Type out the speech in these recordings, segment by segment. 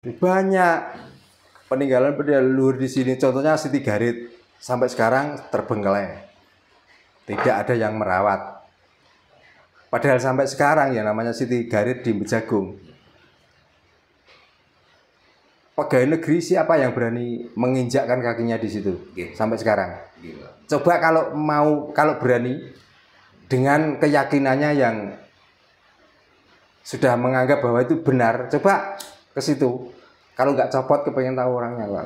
Banyak peninggalan leluhur di sini. Contohnya Siti Garit sampai sekarang terbengkelai. Tidak ada yang merawat. Padahal sampai sekarang ya namanya Siti Garit di Bejagung. Pegawai negeri siapa yang berani menginjakkan kakinya di situ sampai sekarang? Coba kalau berani dengan keyakinannya yang sudah menganggap bahwa itu benar, coba ke situ. Kalau nggak copot, kepengen tahu orangnya Pak.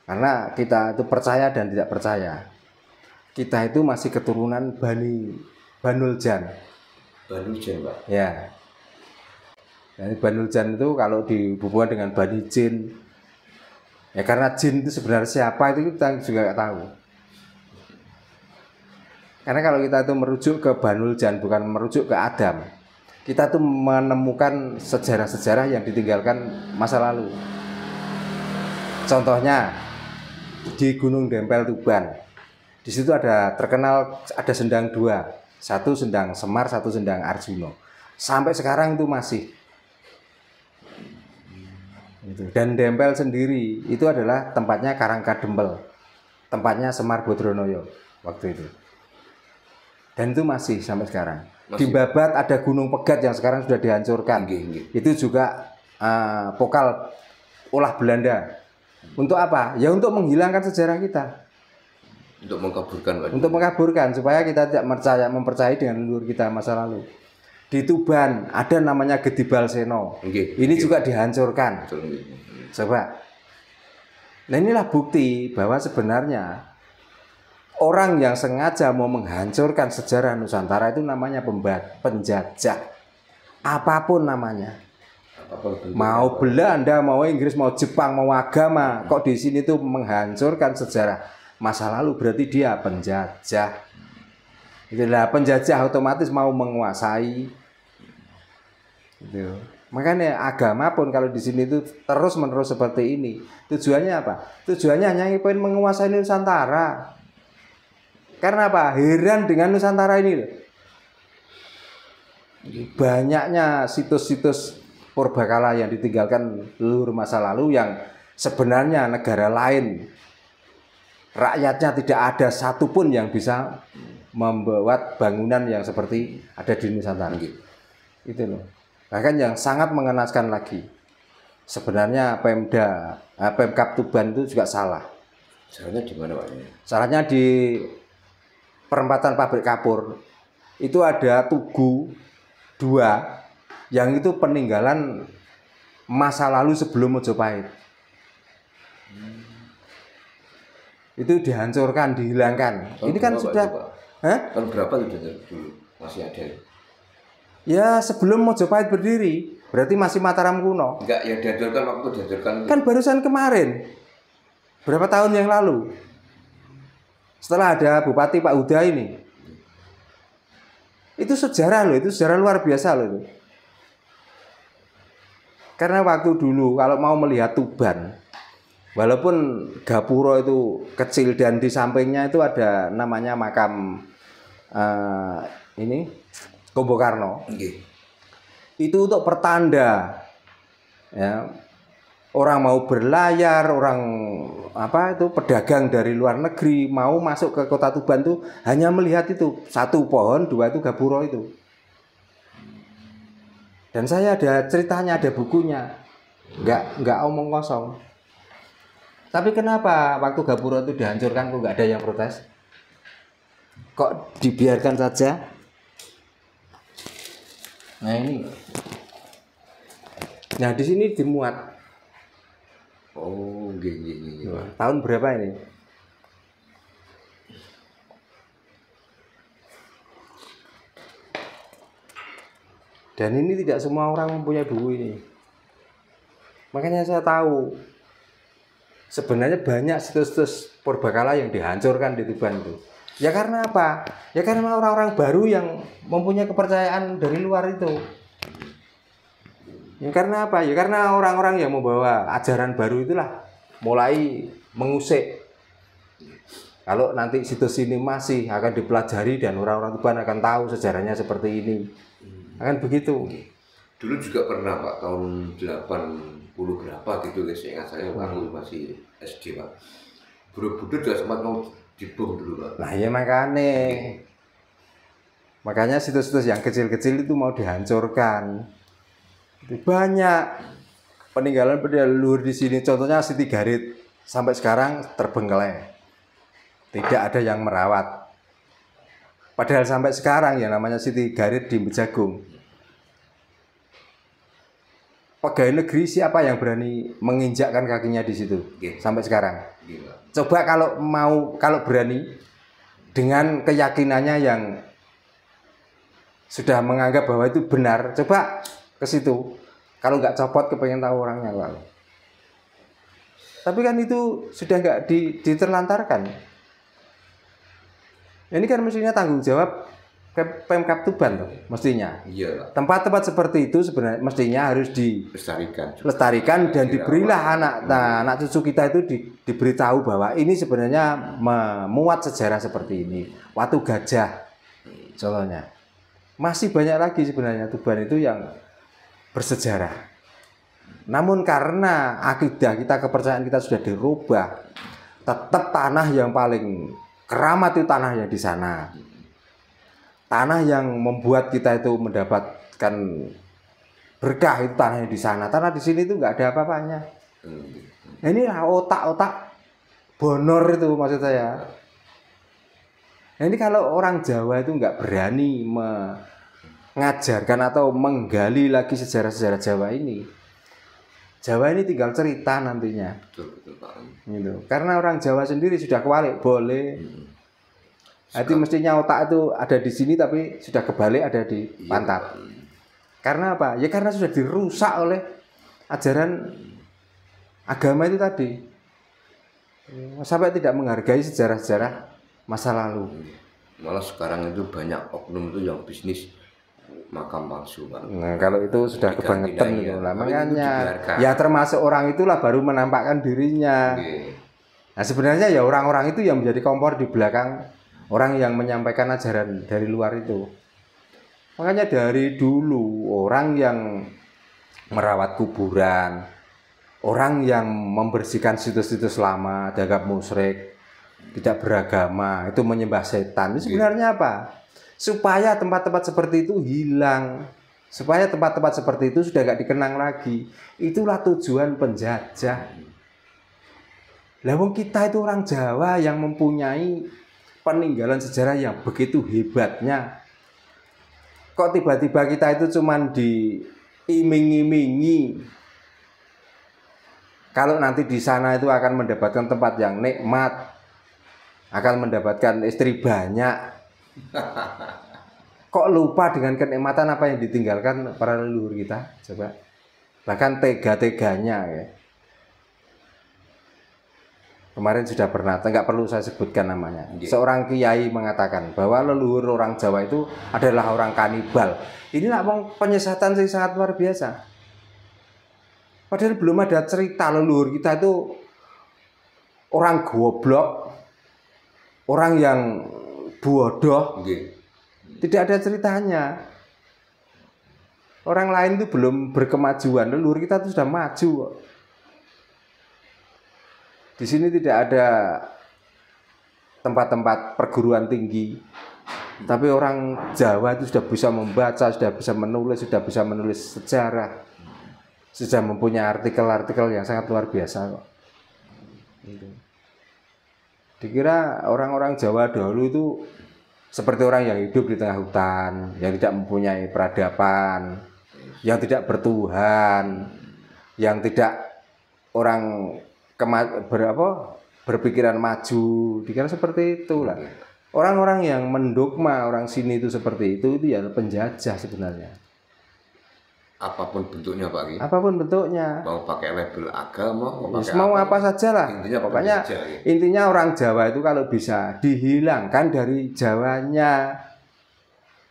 Karena kita itu percaya dan tidak percaya. Kita itu masih keturunan Banuljan. Banuljan, Pak. Ya. Jadi Banuljan itu kalau dihubungkan dengan Bani Jin, ya karena jin itu sebenarnya siapa itu kita juga nggak tahu. Karena kalau kita itu merujuk ke Banuljan bukan merujuk ke Adam, kita tuh menemukan sejarah-sejarah yang ditinggalkan masa lalu. Contohnya di Gunung Dempel Tuban, di situ terkenal ada sendang dua, satu sendang Semar, satu sendang Arjuna. Sampai sekarang itu masih. Dan Dempel sendiri itu adalah tempatnya Karangkadempel, tempatnya Semar Badranaya waktu itu. Dan itu masih sampai sekarang. Di Babat ada Gunung Pegat yang sekarang sudah dihancurkan. Itu juga pokal ulah Belanda. Untuk apa? Ya untuk menghilangkan sejarah kita. Untuk mengkaburkan, Pak. Untuk mengkaburkan supaya kita tidak mempercayai dengan leluhur kita masa lalu. Di Tuban ada namanya Gedibal Seno. Ini juga dihancurkan. Coba. Nah inilah bukti bahwa sebenarnya orang yang sengaja mau menghancurkan sejarah Nusantara itu namanya penjajah. Apapun namanya. Mau Belanda, mau Inggris, mau Jepang, mau agama, kok di sini tuh menghancurkan sejarah masa lalu, berarti dia penjajah. Itulah penjajah otomatis mau menguasai. Gitu. Makanya agama pun kalau di sini itu terus-menerus seperti ini, tujuannya apa? Tujuannya hanya ingin menguasai Nusantara. Karena apa? Heran dengan Nusantara ini loh. Banyaknya situs-situs purbakala yang ditinggalkan leluhur masa lalu yang sebenarnya negara lain rakyatnya tidak ada satupun yang bisa membuat bangunan yang seperti ada di Nusantara. Itu loh. Bahkan yang sangat mengenaskan lagi, sebenarnya Pemkab Tuban itu juga salah. Salahnya di mana, Pak? Salahnya di perempatan pabrik kapur. Itu ada Tugu 2 yang itu peninggalan masa lalu sebelum Mojopahit. Itu dihancurkan, dihilangkan. Ini kan sudah tahun berapa itu dulu masih ada? Ya sebelum Mojopahit berdiri, berarti masih Mataram kuno. Enggak, yang dihancurkan waktu dihancurkan itu. Kan barusan kemarin. Berapa tahun yang lalu? Setelah ada Bupati Pak Huda ini. Itu sejarah loh, itu sejarah luar biasa loh itu. Karena waktu dulu kalau mau melihat Tuban, walaupun Gapura itu kecil dan di sampingnya itu ada namanya makam ini Kombokarno. Itu untuk pertanda ya, orang mau berlayar, orang pedagang dari luar negeri mau masuk ke kota Tuban tuh hanya melihat itu, satu pohon, dua itu Gapura itu. Dan saya ada ceritanya, ada bukunya, nggak omong kosong. Tapi kenapa waktu Gapura itu dihancurkan kok nggak ada yang protes? Kok dibiarkan saja? Nah ini. Nah di sini dimuat. Oh, gini. Tahun berapa ini? Dan ini tidak semua orang mempunyai buku ini. Makanya saya tahu sebenarnya banyak situs-situs purbakala yang dihancurkan di Tuban itu. Ya karena apa? Ya karena orang-orang baru yang mempunyai kepercayaan dari luar itu. Ya karena apa? Ya karena orang-orang yang membawa ajaran baru itulah mulai mengusik Kalau nanti situs ini masih akan dipelajari dan orang-orang Tuban akan tahu sejarahnya seperti ini. Akan begitu. Dulu juga pernah Pak, tahun 80 berapa gitu guys, ingat saya waktu masih SD Pak. Borobudur juga sempat mau dibom dulu Pak. Nah ya makanya situs-situs yang kecil-kecil itu mau dihancurkan. Banyak peninggalan leluhur di sini. Contohnya Siti Garit sampai sekarang terbengkelai. Tidak ada yang merawat. Padahal sampai sekarang ya namanya Siti Garit di Bejagung. Pegawai negeri siapa yang berani menginjakkan kakinya di situ sampai sekarang? Coba kalau berani dengan keyakinannya yang sudah menganggap bahwa itu benar, coba ke situ. Kalau nggak copot, kepengen tahu orangnya Pak. Tapi kan itu sudah nggak diterlantarkan. Ini kan mestinya tanggung jawab Pemkab Tuban tuh, mestinya. Iya. Tempat-tempat seperti itu sebenarnya mestinya harus dilestarikan dan diberilah anak cucu kita itu diberitahu bahwa ini sebenarnya memuat sejarah seperti ini. Watu Gajah, contohnya. Masih banyak lagi sebenarnya Tuban itu yang bersejarah. Namun karena akidah kita, kepercayaan kita sudah dirubah, tetap tanah yang paling keramat itu tanahnya di sana. Tanah yang membuat kita itu mendapatkan berkah itu tanahnya di sana. Tanah di sini itu nggak ada apa-apanya. Nah, inilah otak-otak bonor itu maksud saya. Nah, ini kalau orang Jawa itu nggak berani mengajarkan atau menggali lagi sejarah-sejarah Jawa ini. Jawa ini tinggal cerita nantinya. Betul Pak. Gitu. Karena orang Jawa sendiri sudah kebalik, boleh. Jadi mestinya otak itu ada di sini tapi sudah kebalik ada di pantat. Karena apa? Ya karena sudah dirusak oleh ajaran agama itu tadi. Sampai tidak menghargai sejarah-sejarah masa lalu. Malah sekarang itu banyak oknum itu yang bisnis makam palsu Pak. Nah, kalau itu sudah kebangetan gitu lah. Makanya ya termasuk orang itulah baru menampakkan dirinya. Nah, sebenarnya ya orang-orang itu yang menjadi kompor di belakang orang yang menyampaikan ajaran dari luar itu. Makanya dari dulu orang yang merawat kuburan, orang yang membersihkan situs-situs lama, dianggap musyrik, tidak beragama, itu menyembah setan. Itu sebenarnya apa? Supaya tempat-tempat seperti itu hilang, supaya tempat-tempat seperti itu sudah nggak dikenang lagi. Itulah tujuan penjajah. Lah wong kita itu orang Jawa yang mempunyai peninggalan sejarah yang begitu hebatnya. Kok tiba-tiba kita itu cuman diiming-imingi kalau nanti di sana itu akan mendapatkan tempat yang nikmat, akan mendapatkan istri banyak. Kok lupa dengan kenikmatan apa yang ditinggalkan para leluhur kita? Coba. Bahkan tega-teganya ya. Kemarin sudah pernah, nggak perlu saya sebutkan namanya. Seorang kiai mengatakan bahwa leluhur orang Jawa itu adalah orang kanibal. Inilah penyesatan yang sangat luar biasa. Padahal belum ada cerita leluhur kita itu orang goblok, orang yang bodoh. Tidak ada ceritanya. Orang lain itu belum berkemajuan, leluhur kita itu sudah maju kok. Di sini tidak ada tempat-tempat perguruan tinggi, tapi orang Jawa itu sudah bisa membaca, sudah bisa menulis sejarah, sudah mempunyai artikel-artikel yang sangat luar biasa kok. Dikira orang-orang Jawa dahulu itu seperti orang yang hidup di tengah hutan, yang tidak mempunyai peradaban, yang tidak bertuhan, yang tidak orang berpikiran maju. Dikira seperti itulah. Orang-orang yang mendogma orang sini itu seperti itu ya penjajah sebenarnya. Apapun bentuknya Pak. Apapun bentuknya. Mau pakai label agama, mau apa saja lah. Pokoknya intinya orang Jawa itu kalau bisa dihilangkan dari Jawanya.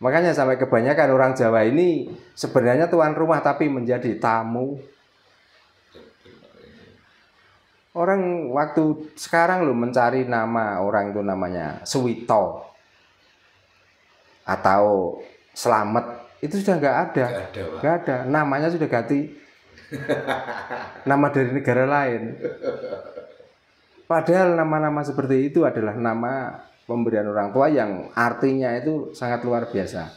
Makanya sampai kebanyakan orang Jawa ini sebenarnya tuan rumah tapi menjadi tamu. Orang waktu sekarang lo mencari nama orang itu namanya Suwito atau Slamet itu sudah nggak ada. Nggak ada. Namanya sudah ganti nama dari negara lain. Padahal nama-nama seperti itu adalah nama pemberian orang tua yang artinya itu sangat luar biasa.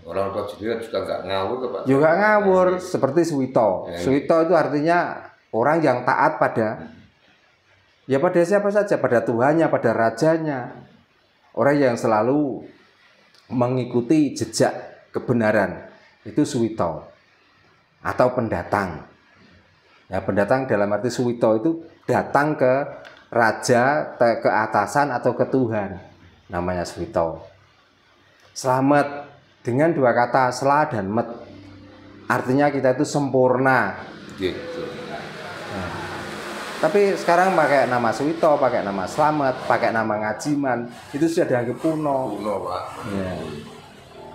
Orang tua sendiri juga nggak ngawur Pak. Juga ngawur seperti Suwito. Suwito itu artinya orang yang taat pada siapa saja, pada Tuhannya, pada rajanya. Orang yang selalu mengikuti jejak kebenaran itu Suwito atau pendatang. Ya, pendatang dalam arti Suwito itu datang ke raja, ke atasan atau ke Tuhan. Namanya Suwito. Slamet dengan dua kata sela dan met. Artinya kita itu sempurna. Gitu. Tapi sekarang pakai nama Suwito, pakai nama Slamet, pakai nama Ngajiman, itu sudah dianggap kuno. Kuno, Pak. Ya.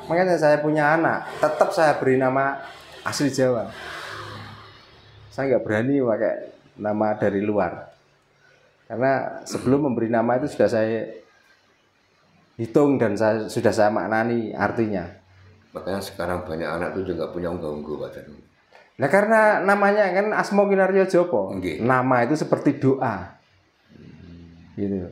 Makanya saya punya anak, tetap saya beri nama asli Jawa. Saya nggak berani pakai nama dari luar. Karena sebelum memberi nama itu sudah saya hitung dan sudah saya maknani artinya. Makanya sekarang banyak anak itu juga punya unggu-unggu, Pak Danu. Nah karena namanya kan Asma Kinarya Joko, nama itu seperti doa, gitu.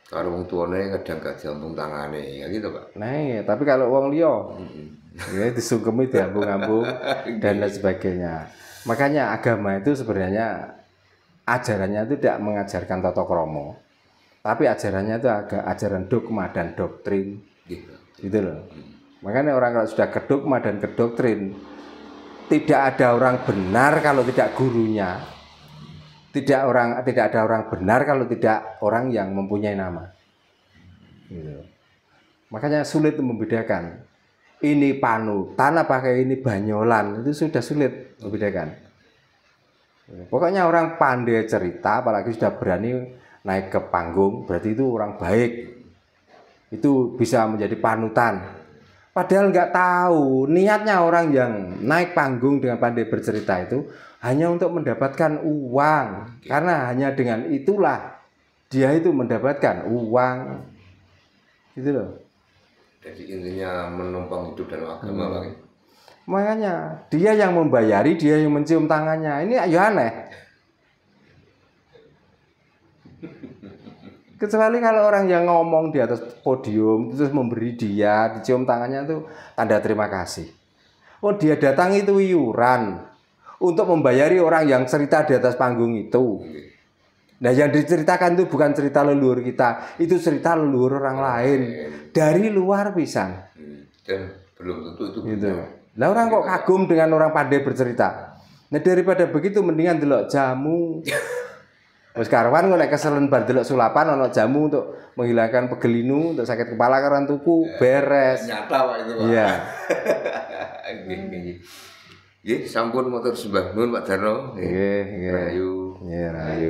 Kalau wong tuane kadang gak diambung tangane, ya gitu Pak. Nah iya, tapi kalau wong liya, ya disungkemi diambung-ambung dan lain sebagainya. Makanya agama itu sebenarnya ajarannya itu tidak mengajarkan tata krama, tapi ajarannya itu agak ajaran dogma dan doktrin, gitu loh. Makanya orang kalau sudah ke dogma dan ke doktrin, tidak ada orang benar kalau tidak gurunya. Tidak ada orang benar kalau tidak orang yang mempunyai nama. Gitu. Makanya sulit membedakan. Ini panutan apakah ini banyolan, itu sudah sulit membedakan. Pokoknya orang pandai cerita, apalagi sudah berani naik ke panggung, berarti itu orang baik. Itu bisa menjadi panutan. Padahal nggak tahu niatnya orang yang naik panggung dengan pandai bercerita itu hanya untuk mendapatkan uang. Karena hanya dengan itulah dia itu mendapatkan uang. Gitu loh. Jadi intinya menumpang hidup dalam agama, Pak. Makanya dia yang membayari, dia yang mencium tangannya. Ini ya aneh. Kecuali kalau orang yang ngomong di atas podium terus memberi dia dicium tangannya itu tanda terima kasih. Oh dia datang itu iuran untuk membayari orang yang cerita di atas panggung itu. Nah yang diceritakan itu bukan cerita leluhur kita, itu cerita leluhur orang lain dari luar pisan. Dan belum tentu itu gitu. Nah orang kok kagum dengan orang pandai bercerita. Nah daripada begitu mendingan delok jamu. Wis karwan kok nek keselen bar delok sulapan ana jamu untuk menghilangkan pegelinu, untuk sakit kepala karena tuku beres. Nyata Pak itu Pak. Iya. Nggih, sampun matur sembah nuwun Pak Darno. Nggih, nggih. Rahayu. Nggih, rahayu.